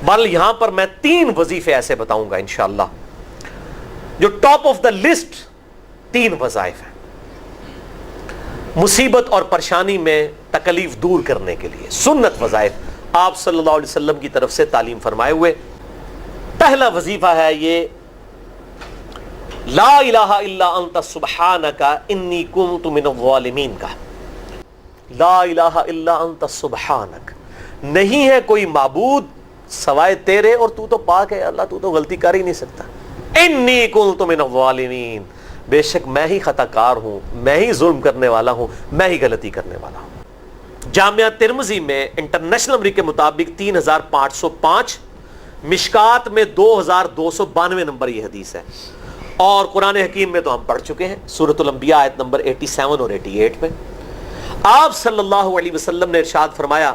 بل یہاں پر میں 3 وظیفے ایسے بتاؤں گا انشاءاللہ جو ٹاپ آف دا لسٹ 3 وظائف ہیں مصیبت اور پریشانی میں تکلیف دور کرنے کے لیے، سنت وظائف آپ صلی اللہ علیہ وسلم کی طرف سے تعلیم فرمائے ہوئے۔ پہلا وظیفہ ہے یہ لا الہ الا انت سبحانک انی کنت من الظالمین کا۔ لا الہ الا انت سبحانک، نہیں ہے کوئی معبود سوائے تیرے اور تو تو پاک ہے اللہ، تو تو غلطی کر ہی نہیں سکتا۔ انی کنت من الظالمین، بے شک میں ہی خطا کار ہوں، میں ہی ظلم کرنے والا ہوں، میں ہی غلطی کرنے والا ہوں۔ جامعہ ترمذی میں انٹرنیشنل نمبر کے مطابق 3505، مشکات میں 2292 نمبر یہ حدیث ہے، اور قرآن حکیم میں تو ہم پڑھ چکے ہیں سورۃ الانبیاء آیت نمبر 87 اور 88 میں آپ صلی اللہ علیہ وسلم نے ارشاد فرمایا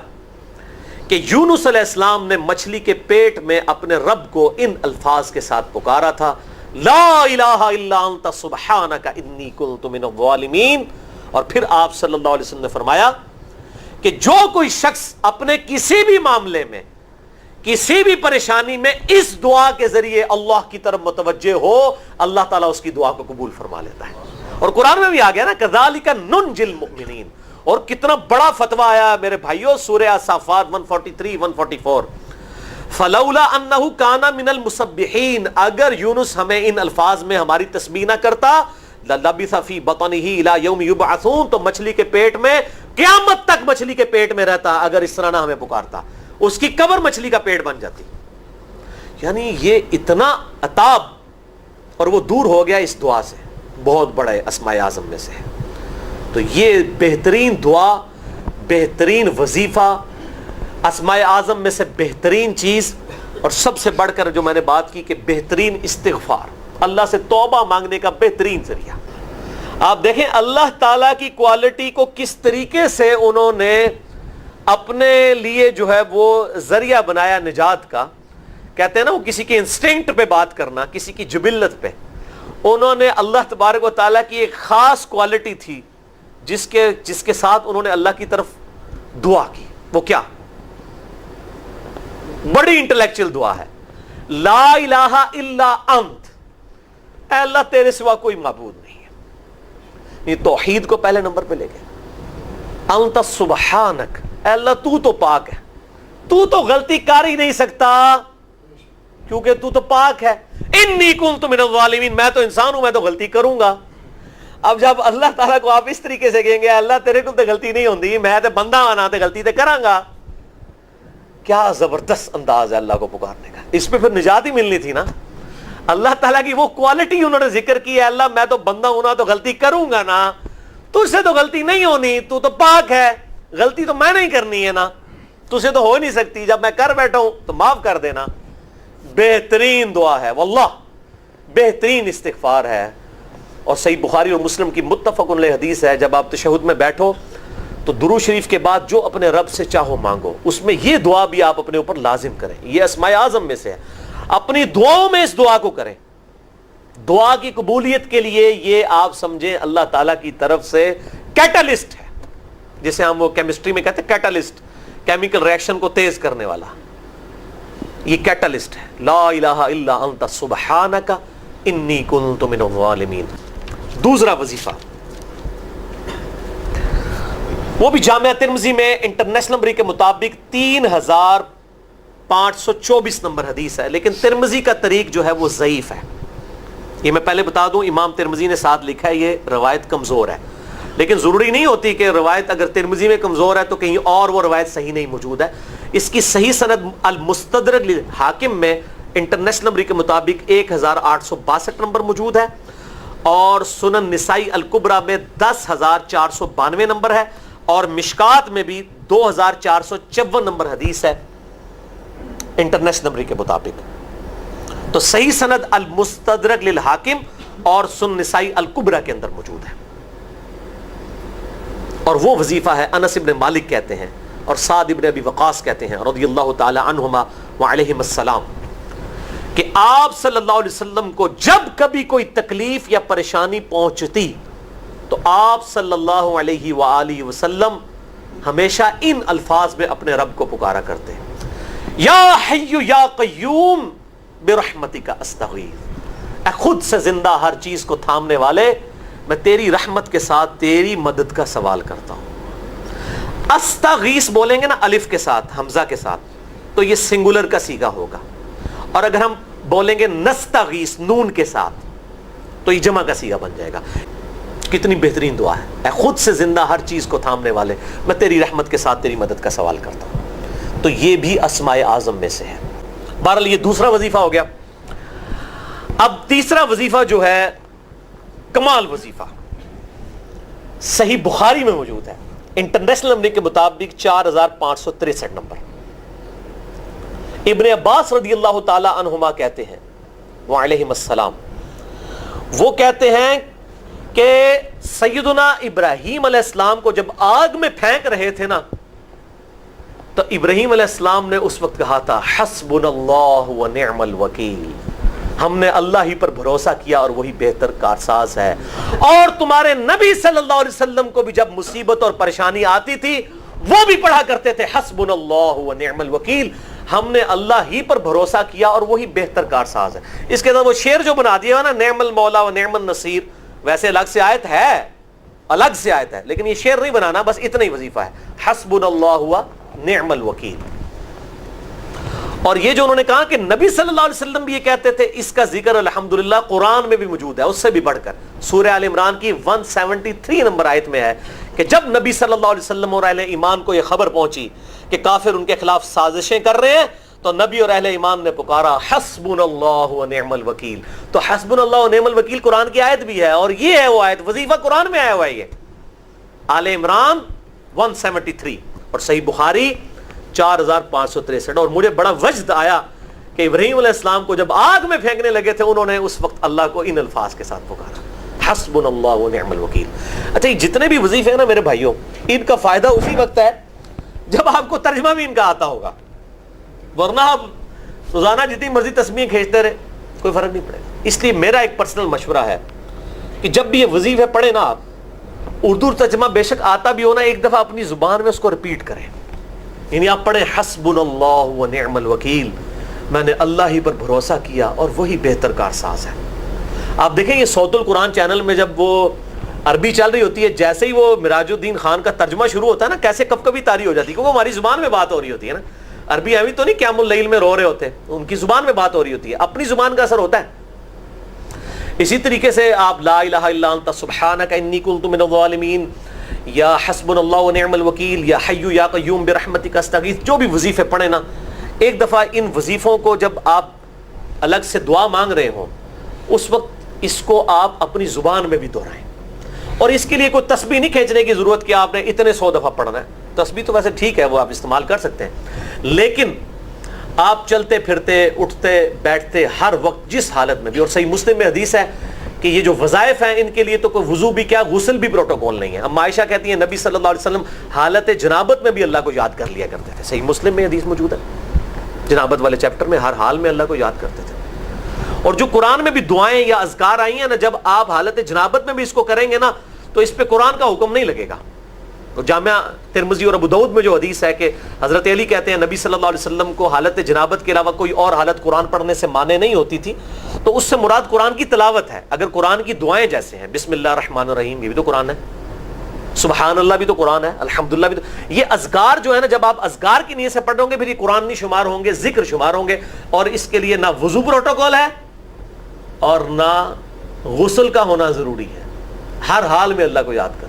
کہ یونس علیہ السلام نے مچھلی کے پیٹ میں اپنے رب کو ان الفاظ کے ساتھ پکارا تھا، لا الہ الا انت سبحانک انی کنت من الظالمین، اور پھر آپ صلی اللہ علیہ وسلم نے فرمایا کہ جو کوئی شخص اپنے کسی بھی معاملے میں کسی بھی پریشانی میں اس دعا کے ذریعے اللہ کی طرف متوجہ ہو، اللہ تعالیٰ اس کی دعا کو قبول فرما لیتا ہے۔ اور قرآن میں بھی آ گیا نا کذالک ننجی المؤمنین، اور کتنا بڑا فتویٰ آیا میرے بھائیوں سورہ صافات 143 144، فلولا انہ کان من المسبحین، اگر یونس ہمیں ان الفاظ میں ہماری تسبیح نہ کرتا للبث فی بطنہ الی یوم یبعثون، تو مچھلی کے پیٹ میں قیامت تک مچھلی کے پیٹ میں رہتا اگر اس طرح نہ ہمیں پکارتا، اس کی قبر مچھلی کا پیٹ بن جاتی۔ یعنی یہ اتنا عطاب، اور وہ دور ہو گیا اس دعا سے، بہت بڑے اسماء اعظم میں سے ہے۔ تو یہ بہترین دعا، بہترین وظیفہ، اسماء اعظم میں سے بہترین چیز، اور سب سے بڑھ کر جو میں نے بات کی کہ بہترین استغفار، اللہ سے توبہ مانگنے کا بہترین ذریعہ۔ آپ دیکھیں اللہ تعالیٰ کی کوالٹی کو کس طریقے سے انہوں نے اپنے لیے جو ہے وہ ذریعہ بنایا نجات کا۔ کہتے ہیں نا وہ کسی کے انسٹنکٹ پہ بات کرنا، کسی کی جبلت پہ، انہوں نے اللہ تبارک و تعالیٰ کی ایک خاص کوالٹی تھی جس کے ساتھ انہوں نے اللہ کی طرف دعا کی۔ وہ کیا؟ بڑی انٹلیکچوئل دعا ہے، لا الہ الا انت، اے اللہ تیرے سوا کوئی معبود نہیں ہے۔ یہ توحید کو پہلے نمبر پہ لے گئے۔ انت سبحانک، اے اللہ تو پاک ہے، تو غلطی کر ہی نہیں سکتا کیونکہ تو پاک ہے۔ انی کنت من الظالمین، میں تو انسان ہوں، میں تو غلطی کروں گا۔ اب جب اللہ تعالیٰ کو آپ اس طریقے سے کہیں گے اللہ تیرے کو تو غلطی نہیں ہوندی، میں تو بندہ آنا تو غلطی تو کراں گا، کیا زبردست انداز ہے اللہ کو پکارنے کا۔ اس پہ پھر نجات ہی ملنی تھی نا۔ اللہ تعالیٰ کی وہ کوالٹی انہوں نے ذکر کی ہے، اللہ میں تو بندہ ہوں نا تو غلطی کروں گا نا، تجھ سے تو غلطی نہیں ہونی، تو پاک ہے، غلطی تو میں نہیں کرنی ہے نا، تجھ سے تو ہو نہیں سکتی، جب میں کر بیٹھا ہوں تو معاف کر دینا۔ بہترین دعا ہے واللہ، بہترین استغفار ہے، اور صحیح بخاری اور مسلم کی متفق علیہ حدیث ہے، جب آپ تشہد میں بیٹھو تو درود شریف کے بعد جو اپنے رب سے چاہو مانگو، اس میں یہ دعا بھی آپ اپنے اوپر لازم کریں۔ یہ اسماء اعظم میں سے ہے، اپنی دعاؤں میں اس دعا کو کریں۔ دعا کی قبولیت کے لیے یہ آپ سمجھیں اللہ تعالیٰ کی طرف سے کیٹالسٹ ہے، جسے ہم وہ کیمسٹری میں کہتے ہیں کیٹالسٹ، کیمیکل ریئیکشن کو تیز کرنے والا، یہ کیٹالسٹ ہے۔ لا الہ الا انت سبحانک انی کنت من الظالمین۔ دوسرا وظیفہ وہ بھی جامعہ ترمذی میں انٹرنیشنل نمبر کے مطابق 3524 نمبر حدیث ہے، لیکن ترمذی کا طریق جو ہے وہ ضعیف ہے۔ یہ میں پہلے بتا دوں، امام ترمذی نے ساتھ لکھا ہے یہ روایت کمزور ہے، لیکن ضروری نہیں ہوتی کہ روایت اگر ترمذی میں کمزور ہے تو کہیں اور وہ روایت صحیح نہیں موجود ہے۔ اس کی صحیح سند المستدرک للحاکم میں انٹرنیشنل نمبر کے مطابق 1862 نمبر موجود ہے، اور سنن نسائی الکبریٰ میں 10492 نمبر ہے، اور مشکات میں بھی 2454 نمبر حدیث ہے انٹرنیشنل نمبر کے مطابق۔ تو صحیح سند المستدرک للحاکم اور سنن نسائی الکبریٰ کے اندر موجود ہے، اور وہ وظیفہ ہے انس ابن مالک کہتے ہیں اور سعد ابن ابی وقاص کہتے ہیں رضی اللہ تعالی عنہما وعلیہم السلام کہ آپ صلی اللہ علیہ وسلم کو جب کبھی کوئی تکلیف یا پریشانی پہنچتی تو آپ صلی اللہ علیہ وآلہ وسلم ہمیشہ ان الفاظ میں اپنے رب کو پکارا کرتے ہیں۔ یا حی یا قیوم برحمتک استغیث، اے خود سے زندہ ہر چیز کو تھامنے والے، میں تیری رحمت کے ساتھ تیری مدد کا سوال کرتا ہوں۔ استغیث بولیں گے نا الف کے ساتھ، حمزہ کے ساتھ، تو یہ سنگولر کا صیغہ ہوگا، اور اگر ہم بولیں گے نستغیث نون کے ساتھ تو یہ جمع کا صیغہ بن جائے گا۔ کتنی بہترین دعا ہے، اے خود سے زندہ ہر چیز کو تھامنے والے، میں تیری رحمت کے ساتھ تیری مدد کا سوال کرتا ہوں۔ تو یہ بھی اسماء اعظم میں سے ہے۔ بہرحال یہ دوسرا وظیفہ ہو گیا۔ اب تیسرا وظیفہ جو ہے کمال وظیفہ، صحیح بخاری میں موجود ہے، انٹرنیشنل نمبر کے مطابق 4563 نمبر۔ ابن عباس رضی اللہ تعالی عنہما کہتے ہیں وعلیہم السلام، وہ کہتے ہیں کہ سیدنا ابراہیم علیہ السلام کو جب آگ میں پھینک رہے تھے نا، تو ابراہیم علیہ السلام نے اس وقت کہا تھا حسبنا اللہ ونعم الوکیل، ہم نے اللہ ہی پر بھروسہ کیا اور وہی بہتر کارساز ہے۔ اور تمہارے نبی صلی اللہ علیہ وسلم کو بھی جب مصیبت اور پریشانی آتی تھی وہ بھی پڑھا کرتے تھے حسبنا اللہ ونعم الوکیل، ہم نے اللہ ہی پر بھروسہ کیا اور وہی بہتر کارساز ہے۔ اس کے بعد وہ شعر جو بنا دیا نا، نعم المولا و نعم النصیر، ویسے الگ سے آیت ہے، الگ سے آیت ہے، لیکن یہ شعر نہیں بنانا، بس اتنا ہی وظیفہ ہے، حسبنا اللہ و نعم الوکیل۔ اور یہ جو انہوں نے کہا کہ نبی صلی اللہ علیہ وسلم بھی یہ کہتے تھے، اس کا ذکر الحمدللہ قرآن میں بھی موجود ہے، اس سے بھی بڑھ کر سورہ آل عمران کی 173 نمبر آیت میں ہے کہ جب نبی صلی اللہ علیہ وسلم اور اہل ایمان کو یہ خبر پہنچی کہ کافر ان کے خلاف سازشیں کر رہے ہیں، تو نبی اور اہل ایمان نے پکارا حسبنا اللہ و نعم الوکیل۔ تو حسبنا اللہ و نعم الوکیل قرآن کی آیت بھی ہے، اور یہ ہے وہ آیت، وظیفہ قرآن میں آیا ہوا ہے یہ، آل عمران 173 اور صحیح بخاری 4563۔ اور مجھے بڑا وجد آیا کہ ابراہیم علیہ السلام کو جب آگ میں پھینکنے لگے تھے، انہوں نے اس وقت اللہ کو ان الفاظ کے ساتھ پکارا حسبنا اللہ و نعم الوکیل۔ اچھا، یہ جتنے بھی وظیفے ہیں نا میرے بھائیوں، ان کا فائدہ اسی وقت ہے جب آپ کو ترجمہ بھی ان کا آتا ہوگا، ورنہ آپ روزانہ جتنی مرضی تسبیح کھینچتے رہے کوئی فرق نہیں پڑے گا۔ اس لیے میرا ایک پرسنل مشورہ ہے کہ جب بھی یہ وظیفے پڑھیں نا آپ، اردو ترجمہ بے شک آتا بھی ہونا، ایک دفعہ اپنی زبان میں اس کو ریپیٹ کریں، یعنی آپ پڑھیں حسبنا اللہ و نعم الوکیل، میں نے اللہ ہی پر بھروسہ کیا اور وہی بہتر کارساز ہے۔ آپ دیکھیں یہ صوت القرآن چینل میں جب وہ عربی چل رہی ہوتی ہے، جیسے ہی وہ مراج الدین خان کا ترجمہ شروع ہوتا ہے نا، کیسے کب کبھی طاری ہو جاتی ہے، کیونکہ ہماری زبان میں بات ہو رہی ہوتی ہے نا، عربی ایویں تو نہیں قیام اللیل میں رو رہے ہوتے، ان کی زبان میں بات ہو رہی ہوتی ہے، اپنی زبان کا اثر ہوتا ہے۔ اسی طریقے سے آپ لا الہ الا انت سبحانک انی کنت من الظالمین، یا حسبنا اللہ و نعم الوکیل، یا حی یا قیوم برحمتک استغیث، جو بھی وظیفے پڑھیں نا، ایک دفعہ ان وظیفوں کو جب آپ الگ سے دعا مانگ رہے ہوں، اس وقت اس کو آپ اپنی زبان میں بھی دہرائیں۔ اور اس کے لیے کوئی تسبیح نہیں کھینچنے کی ضرورت کہ آپ نے اتنے 100 دفعہ پڑھنا ہے، تسبیح تو ویسے ٹھیک ہے، وہ آپ استعمال کر سکتے ہیں، لیکن آپ چلتے پھرتے اٹھتے بیٹھتے ہر وقت جس حالت میں بھی، اور صحیح مسلم میں حدیث ہے کہ یہ جو وظائف ہیں ان کے لیے تو کوئی وضو بھی کیا، غسل بھی پروٹوکول نہیں ہے۔ اب عائشہ کہتی ہیں نبی صلی اللہ علیہ وسلم حالت جنابت میں بھی اللہ کو یاد کر لیا کرتے تھے، صحیح مسلم میں حدیث موجود ہے، جنابت والے چیپٹر میں ہر حال میں اللہ کو یاد کرتے تھے۔ اور جو قرآن میں بھی دعائیں یا اذکار آئی ہیں نا، جب آپ حالت جنابت میں بھی اس کو کریں گے نا، تو اس پہ قرآن کا حکم نہیں لگے گا۔ تو جامعہ ترمذی اور ابو داؤد میں جو حدیث ہے کہ حضرت علی کہتے ہیں نبی صلی اللہ علیہ وسلم کو حالت جنابت کے علاوہ کوئی اور حالت قرآن پڑھنے سے مانے نہیں ہوتی تھی، تو اس سے مراد قرآن کی تلاوت ہے۔ اگر قرآن کی دعائیں جیسے ہیں بسم اللہ الرحمن الرحیم، یہ بھی تو قرآن ہے، سبحان اللہ بھی تو قرآن ہے، الحمدللہ بھی تو، یہ اذکار جو ہے نا، جب آپ اذکار کی نیت سے پڑھ رہے ہوں گے پھر یہ قرآن نہیں شمار ہوں گے، ذکر شمار ہوں گے، اور اس کے لیے نہ وضو پروٹوکول ہے اور نہ غسل کا ہونا ضروری ہے، ہر حال میں اللہ کو یاد کر۔